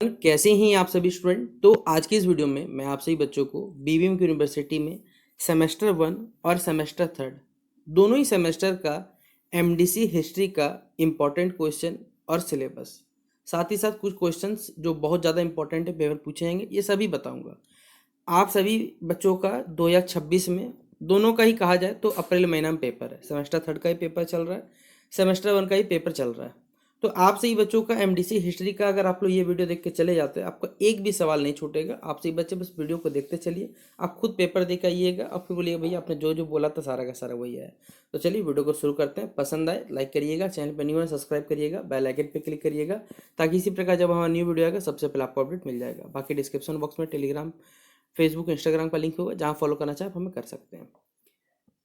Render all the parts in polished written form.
कैसे हैं आप सभी स्टूडेंट। तो आज की इस वीडियो में मैं आप सभी बच्चों को बीवीएम की यूनिवर्सिटी में सेमेस्टर 1 और सेमेस्टर 3 दोनों ही सेमेस्टर का एमडीसी हिस्ट्री का इम्पोर्टेंट क्वेश्चन और सिलेबस, साथ ही साथ कुछ क्वेश्चंस जो बहुत ज़्यादा इंपॉर्टेंट है पेपर पूछे जाएंगे, ये सभी बताऊंगा। आप सभी बच्चों का 2026 में दोनों का ही कहा जाए तो अप्रैल महीना में पेपर है। सेमेस्टर 3 का ही पेपर चल रहा है, सेमेस्टर 1 का ही पेपर चल रहा है। तो आप सही बच्चों का एमडीसी हिस्ट्री का अगर आप लोग ये वीडियो देख के चले जाते हैं, आपका एक भी सवाल नहीं छूटेगा। आप सही बच्चे बस वीडियो को देखते चलिए, आप खुद पेपर दे के आइएगा और फिर बोलिएगा भैया आपने जो जो बोला था सारा का सारा वही है। तो चलिए वीडियो को शुरू करते हैं। पसंद आए लाइक करिएगा, चैनल पर न्यू है सब्सक्राइब करिएगा, बेल आइकन पे क्लिक करिएगा ताकि इसी प्रकार जब हमारा न्यू वीडियो आएगा सबसे पहले आपको अपडेट मिल जाएगा। बाकी डिस्क्रिप्शन बॉक्स में टेलीग्राम, फेसबुक, इंस्टाग्राम का लिंक होगा, जहाँ फॉलो करना चाहे आप हमें कर सकते हैं।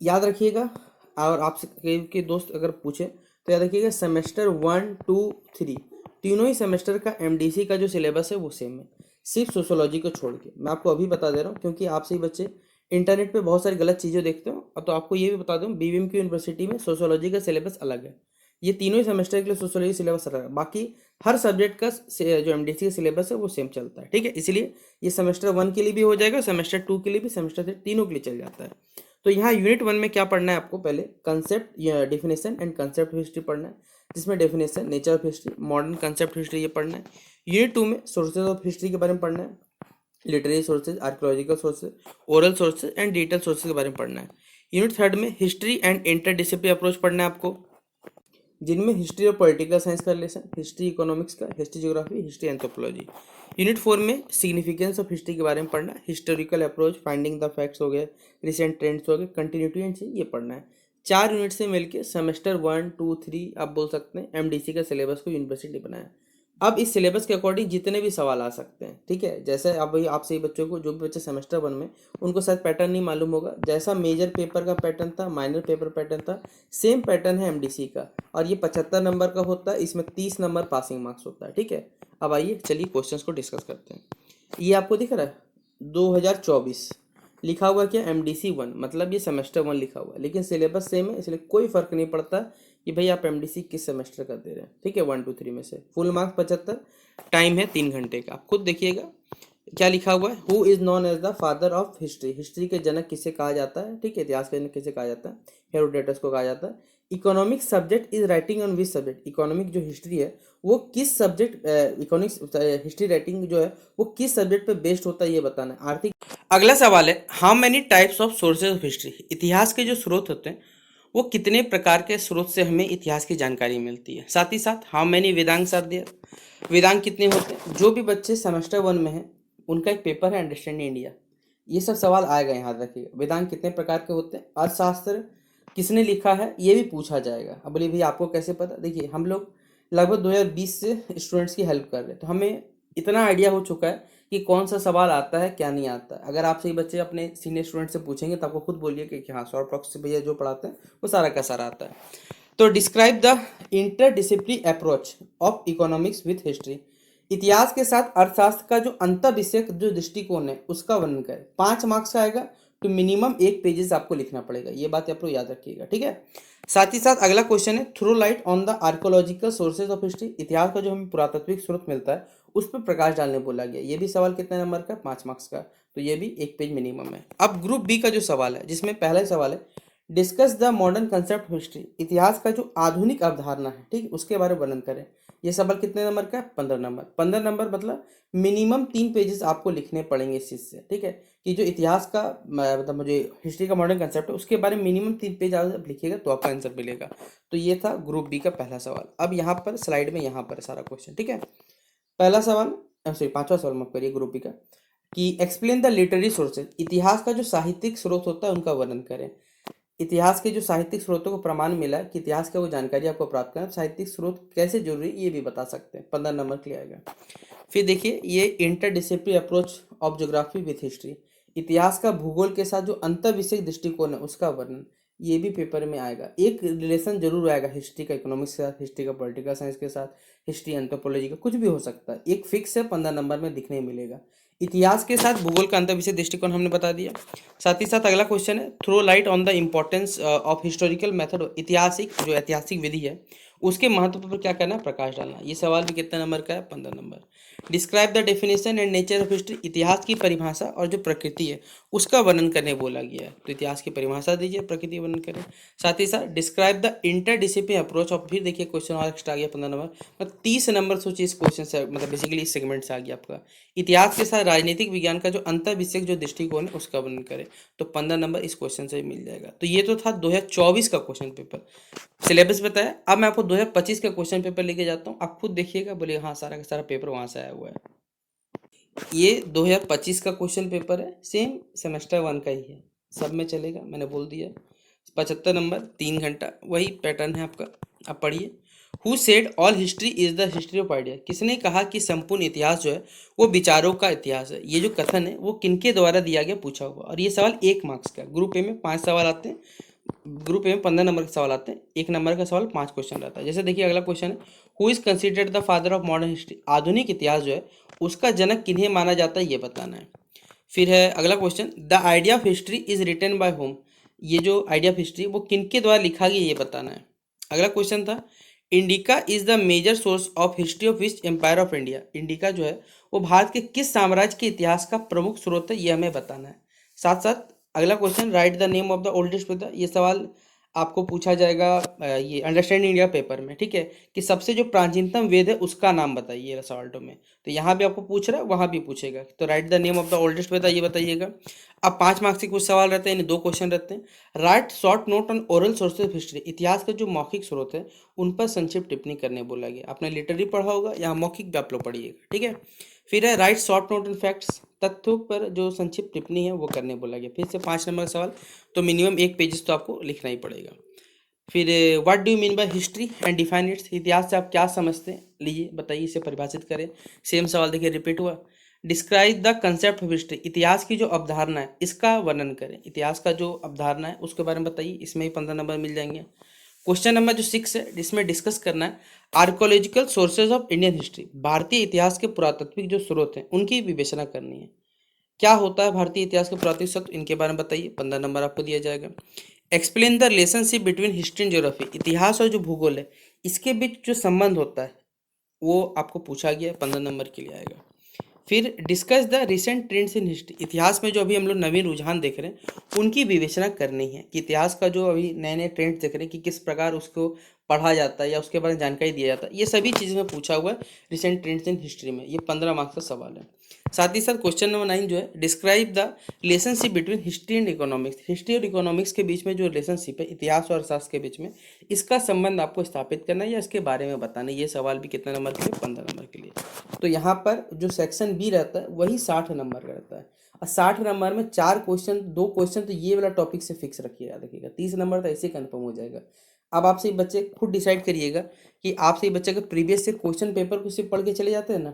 याद रखिएगा, और आपसे के दोस्त अगर पूछे तो याद रखिएगा सेमेस्टर 1, 2, 3 तीनों ही सेमेस्टर का एमडीसी का जो सिलेबस है वो सेम है, सिर्फ सोशोलॉजी को छोड़ के। मैं आपको अभी बता दे रहा हूँ क्योंकि आप सही बच्चे इंटरनेट पे बहुत सारी गलत चीज़ें देखते हो। तो आपको ये भी बता दूँ बीवीएम की यूनिवर्सिटी में सोशोलॉजी का सिलेबस अलग है। ये तीनों ही सेमेस्टर के लिए सोशोलॉजी सिलेबस अलग है, बाकी हर सब्जेक्ट का जो एमडीसी का सिलेबस है वो सेम चलता है। ठीक है, इसलिए ये सेमेस्टर 1 के लिए भी हो जाएगा, सेमेस्टर 2 के लिए भी, सेमेस्टर 3 तीनों के लिए चल जाता है। तो यहाँ यूनिट 1 में क्या पढ़ना है आपको, पहले कंसेप्ट या डिफिनेशन एंड कंसेप्ट हिस्ट्री पढ़ना है, जिसमें definition, nature of history, modern concept history ये पढ़ना है। यूनिट 2 में सोर्सेज ऑफ हिस्ट्री के बारे में पढ़ना है, literary sources, archaeological sources, oral sources and digital sources के बारे में पढ़ना है। यूनिट 3 में हिस्ट्री एंड इंटरडिसिप्लिनरी अप्रोच पढ़ना है आपको, जिनमें हिस्ट्री और पॉलिटिकल साइंस का रिलेशन, हिस्ट्री इकोनॉमिक्स का, history geography, history anthropology. Unit 4 में सिग्निफिकेंस ऑफ हिस्ट्री के बारे में पढ़ना है, historical approach, finding the facts हो गए, रिसेंट ट्रेंड्स हो गए, कंटिन्यूटी एंड चेंज, ये पढ़ना है। 4 यूनिट से मिलके सेमेस्टर 1, 2, 3 आप बोल सकते हैं एमडीसी का सिलेबस को यूनिवर्सिटी बनाया। अब इस सिलेबस के अकॉर्डिंग जितने भी सवाल आ सकते हैं, ठीक है। जैसे अब भाई आप सही बच्चों को, जो भी बच्चे सेमेस्टर 1 में, उनको शायद पैटर्न नहीं मालूम होगा, जैसा मेजर पेपर का पैटर्न था, माइनर पेपर पैटर्न था, सेम पैटर्न है एमडीसी का। और ये 75 नंबर का होता है, इसमें 30 नंबर पासिंग मार्क्स होता है। ठीक है, अब आइए चलिए क्वेश्चंस को डिस्कस करते हैं। ये आपको दिख रहा है 2024 लिखा हुआ क्या, एमडीसी 1, मतलब ये सेमेस्टर 1 लिखा हुआ है, लेकिन सिलेबस सेम है, इसलिए कोई फर्क नहीं पड़ता कि भाई आप एमडीसी किस सेमेस्टर का दे रहे हैं। ठीक है, 1, 2, 3 में से फुल मार्क्स 75, टाइम है 3 घंटे का। आप खुद देखिएगा क्या लिखा हुआ है, who is known as the father of history, history के जनक किसे कहा जाता है। ठीक है, इतिहास के जनक किसे कहा जाता है, हेरोडोटस को कहा जाता है। Economic subject is writing on which subject, economic जो हिस्ट्री है वो किस सब्जेक्ट, इकोनॉमिक्स हिस्ट्री राइटिंग जो है वो किस सब्जेक्ट पे बेस्ड होता है, ये बताना है। आर्थिक। अगला सवाल है, how many types of sources of history, इतिहास के जो स्रोत होते हैं वो कितने प्रकार के स्रोत से हमें इतिहास की जानकारी मिलती है। साथ ही साथ how many Vedang are there, Vedang कितने होते हैं। जो भी बच्चे सेमेस्टर 1 में हैं उनका एक पेपर है अंडरस्टैंडिंग इंडिया, ये सब सवाल आएगा, याद रखिएगा। वेदांग कितने प्रकार के होते हैं, अर्थशास्त्र किसने लिखा है ये भी पूछा जाएगा। अब बोलिए भैया आपको कैसे पता, देखिए हम लोग लगभग 2020 से स्टूडेंट्स की हेल्प कर रहे हैं, तो हमें इतना आइडिया हो चुका है कि कौन सा सवाल आता है क्या नहीं आता है। अगर आप सही बच्चे अपने सीनियर स्टूडेंट से पूछेंगे तो आपको खुद बोलिए कि हाँ सौरभ प्रॉक्स से भैया जो पढ़ाते हैं वो सारा का सारा आता है। तो describe the interdisciplinary approach of economics with history, इतिहास के साथ अर्थशास्त्र का जो अंतर विषयक जो दृष्टिकोण है उसका वर्णन करें। 5 मार्क्स का आएगा, तो मिनिमम 1 पेजेस आपको लिखना पड़ेगा, ये बात आप लोग याद रखिएगा। ठीक है, साथ ही साथ अगला क्वेश्चन है, throw light on the archaeological sources of history, इतिहास का जो हमें पुरातात्विक स्रोत मिलता है उस पर प्रकाश डालने बोला गया। ये भी सवाल कितने नंबर का, 5 मार्क्स का, तो ये भी 1 पेज मिनिमम है। अब ग्रुप बी का जो सवाल है, जिसमें पहला सवाल है, discuss the modern concept history, इतिहास का जो आधुनिक अवधारणा है, ठीक, उसके बारे में वर्णन करें। ये सवाल कितने नंबर का है, 15 नंबर। 15 नंबर मतलब मिनिमम 3 पेजेस आपको लिखने पड़ेंगे इस चीज़ से। ठीक है, कि जो इतिहास का मतलब मुझे हिस्ट्री का मॉडर्न कंसेप्ट है उसके बारे में मिनिमम 3 पेज आप लिखिएगा तो आपका आंसर मिलेगा। तो ये था ग्रुप बी का पहला सवाल। अब यहाँ पर स्लाइड में यहाँ पर सारा क्वेश्चन। ठीक है, पहला सवाल, सॉरी 5वां सवाल माफ करिए ग्रुप बी का, कि एक्सप्लेन द लिटरेरी सोर्सेज, इतिहास का जो साहित्यिक स्रोत होता है उनका वर्णन करें। इतिहास के जो साहित्यिक स्रोतों को प्रमाण मिला है कि इतिहास का वो जानकारी आपको प्राप्त करना, साहित्यिक स्रोत कैसे जरूरी ये भी बता सकते हैं। 15 नंबर के लिए आएगा। फिर देखिए ये interdisciplinary approach of geography with history, इतिहास का भूगोल के साथ जो अंतर विषयक दृष्टिकोण है उसका वर्णन, ये भी पेपर में आएगा। एक रिलेशन जरूर आएगा हिस्ट्री का इकोनॉमिक्स के साथ, हिस्ट्री का पॉलिटिकल साइंस के साथ, हिस्ट्री एंथ्रोपोलॉजी का, कुछ भी हो सकता है। एक फिक्स है 15 नंबर में दिखने मिलेगा। इतिहास के साथ भूगोल का अंतर विषय दृष्टिकोण हमने बता दिया। साथ ही साथ अगला क्वेश्चन है, throw light on the importance of historical method, ऐतिहासिक जो ऐतिहासिक विधि है उसके महत्व पर क्या करना है, प्रकाश डालना। ये सवाल भी कितने नंबर का है, 15 number. Describe the definition and nature of history, इतिहास की परिभाषा और जो प्रकृति है उसका वर्णन करने बोला गया है। तो इतिहास की परिभाषा दीजिए, प्रकृति वर्णन करें। साथ ही साथ describe the interdiscipline approach of, फिर देखिए क्वेश्चन और एक्स्ट्रा आ गया 15 नंबर, मतलब 30 नंबर सोचिए इस क्वेश्चन से, मतलब बेसिकली इस सेगमेंट से आ गया आपका। इतिहास के साथ राजनीतिक विज्ञान का जो अंतर विषयक जो दृष्टिकोण है उसका वर्णन करें। तो 15 नंबर इस क्वेश्चन से मिल जाएगा। तो ये तो था 2024 का क्वेश्चन पेपर, सिलेबस बताया। अब मैं आपको 2025 का क्वेश्चन पेपर लेके जाता हूँ, आप खुद देखिएगा, बोलिए हाँ सारा का सारा पेपर वहां से आया हुआ है। ये 2025 का क्वेश्चन पेपर है, सेम सेमेस्टर 1 का ही है, सब में चलेगा, मैंने बोल दिया। 75 नंबर, 3 घंटा, वही पैटर्न है आपका। आप पढ़िए। Who said all history is the history of idea, किसने कहा कि संपूर्ण इतिहास जो है वो विचारों का इतिहास है। ये जो कथन है वो किनके द्वारा दिया गया, पूछा हुआ। और ये सवाल 1 मार्क्स का, ग्रुप ए में 5 सवाल आते हैं, ग्रुप ए में 15 नंबर के सवाल आते हैं, 1 नंबर का सवाल 5 क्वेश्चन रहता है। जैसे देखिए अगला क्वेश्चन है, who is considered the father of modern history, आधुनिक इतिहास जो है उसका जनक किन्हें माना जाता है, ये बताना है। फिर है अगला question, the idea of history is written by whom, ये जो आइडिया ऑफ हिस्ट्री वो किनके द्वारा लिखा गया, ये बताना है। अगला क्वेश्चन था, Indica is the major source of history of which empire of India, Indica जो है वो भारत के किस साम्राज्य के इतिहास का प्रमुख स्रोत है, ये हमें बताना है। साथ साथ अगला question, write the name of the oldest Veda, ये सवाल आपको पूछा जाएगा ये अंडरस्टैंड इंडिया पेपर में, ठीक है, कि सबसे जो प्राचीनतम वेद है उसका नाम बताइए सवालों में। तो यहाँ भी आपको पूछ रहा है, वहाँ भी पूछेगा, तो write the name of the oldest Veda ये बताइएगा। अब 5 मार्क्स के कुछ सवाल रहते हैं, यानी 2 क्वेश्चन रहते हैं। Right short note on oral sources of history, इतिहास का जो मौखिक स्रोत है उन पर संक्षिप्त टिप्पणी करने बोला गया। आपने लिटरेरी पढ़ा होगा, यहाँ मौखिक भी आप लोग पढ़िएगा, ठीक है। फिर है right short note on facts, तथ्यों पर जो संक्षिप्त टिप्पणी है वो करने बोला गया। फिर से 5 नंबर का सवाल, तो मिनिमम 1 पेजेस तो आपको लिखना ही पड़ेगा। फिर what do you mean by history and define it's, इतिहास से आप क्या समझते हैं, लीजिए बताइए, इसे परिभाषित करें। सेम सवाल देखिए रिपीट हुआ। Describe the concept of history, इतिहास की जो अवधारणा है इसका वर्णन करें। इतिहास का जो अवधारणा है उसके बारे में बताइए, इसमें ही 15 नंबर मिल जाएंगे। क्वेश्चन नंबर जो 6 है जिसमें डिस्कस करना है archaeological sources of Indian history, भारतीय इतिहास के पुरातात्विक जो स्रोत हैं उनकी विवेचना करनी है। क्या होता है भारतीय इतिहास के पुरातात्विक स्रोत, इनके बारे में बताइए, 15 नंबर आपको दिया जाएगा। Explain the relationship between history and geography, इतिहास और जो भूगोल है इसके बीच जो संबंध होता है वो आपको पूछा गया है, 15 नंबर के लिए आएगा। फिर discuss the recent trends in history, इतिहास में जो अभी हम लोग नवीन रुझान देख रहे हैं उनकी विवेचना करनी है, कि इतिहास का जो अभी नए नए ट्रेंड्स देख रहे हैं कि किस प्रकार उसको पढ़ा जाता है या उसके बारे में जानकारी दिया जाता है, ये सभी चीज़ें में पूछा हुआ है रिसेंट ट्रेंड्स इन हिस्ट्री में। ये 15 मार्क्स का सवाल है। साथ ही साथ क्वेश्चन नंबर 9 जो है, describe the relationship between history and economics, history और इकोनॉमिक्स के बीच में जो रिलेशनशिप है, इतिहास और अर्थशास्त्र के बीच में, इसका संबंध आपको स्थापित करना है या इसके बारे में बताना है। ये सवाल भी कितने नंबर के लिए, 15 नंबर के लिए। तो यहाँ पर जो सेक्शन बी रहता है वही 60 नंबर का रहता है, और 60 नंबर में 4 क्वेश्चन, 2 क्वेश्चन तो ये वाला टॉपिक से फिक्स रखिएगा, देखिएगा 30 नंबर तो ऐसे कंफर्म हो जाएगा। अब आपसे बच्चे खुद डिसाइड करिएगा कि आपसे बच्चे का प्रीवियस से क्वेश्चन पेपर को सिर्फ पढ़ के चले जाते हैं ना,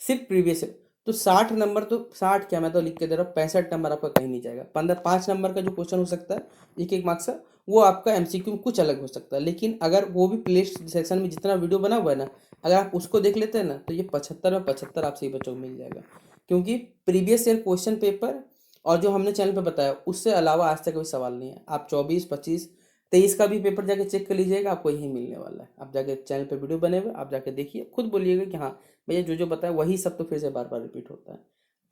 सिर्फ प्रीवियस से, तो 60 नंबर, तो 60 क्या, मैं तो लिख के दे रहा हूँ, 65 नंबर आपका कहीं नहीं जाएगा। 5 नंबर का जो क्वेश्चन हो सकता है 1 मार्क्स का, वो आपका एमसीक्यू में कुछ अलग हो सकता है, लेकिन अगर वो भी प्ले सेक्शन में जितना वीडियो बना हुआ है ना, अगर आप उसको देख लेते हैं ना, तो ये 75 में 75 आपसे ही बच्चों को मिल जाएगा। क्योंकि प्रीवियस ईयर क्वेश्चन पेपर और जो हमने चैनल पे बताया उससे अलावा आज तक कोई सवाल नहीं है। आप 24, 25, 23 का भी पेपर जाके चेक कर लीजिएगा, आपको यही मिलने वाला है। आप जाके चैनल पे वीडियो बने हुए, आप जाके देखिए, खुद बोलिएगा कि हाँ भैया जो जो बताया वही सब तो फिर से बार बार रिपीट होता है।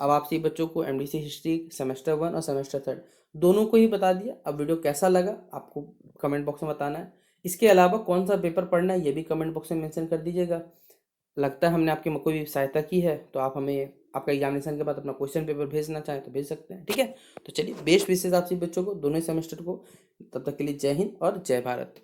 अब आपसे बच्चों को एमडीसी हिस्ट्री सेमेस्टर 1 और सेमेस्टर 3 दोनों को ही बता दिया। अब वीडियो कैसा लगा आपको कमेंट बॉक्स में बताना है। इसके अलावा कौन सा पेपर पढ़ना है ये भी कमेंट बॉक्स में मेंशन कर दीजिएगा। लगता है हमने आपकी कोई भी सहायता की है, तो आप हमें आपका एग्जामिनेशन के बाद अपना क्वेश्चन पेपर भेजना चाहें तो भेज सकते हैं, ठीक है। तो चलिए बेस्ट विशेष आपसे बच्चों को दोनों सेमेस्टर को, तब तक के लिए जय हिंद और जय भारत।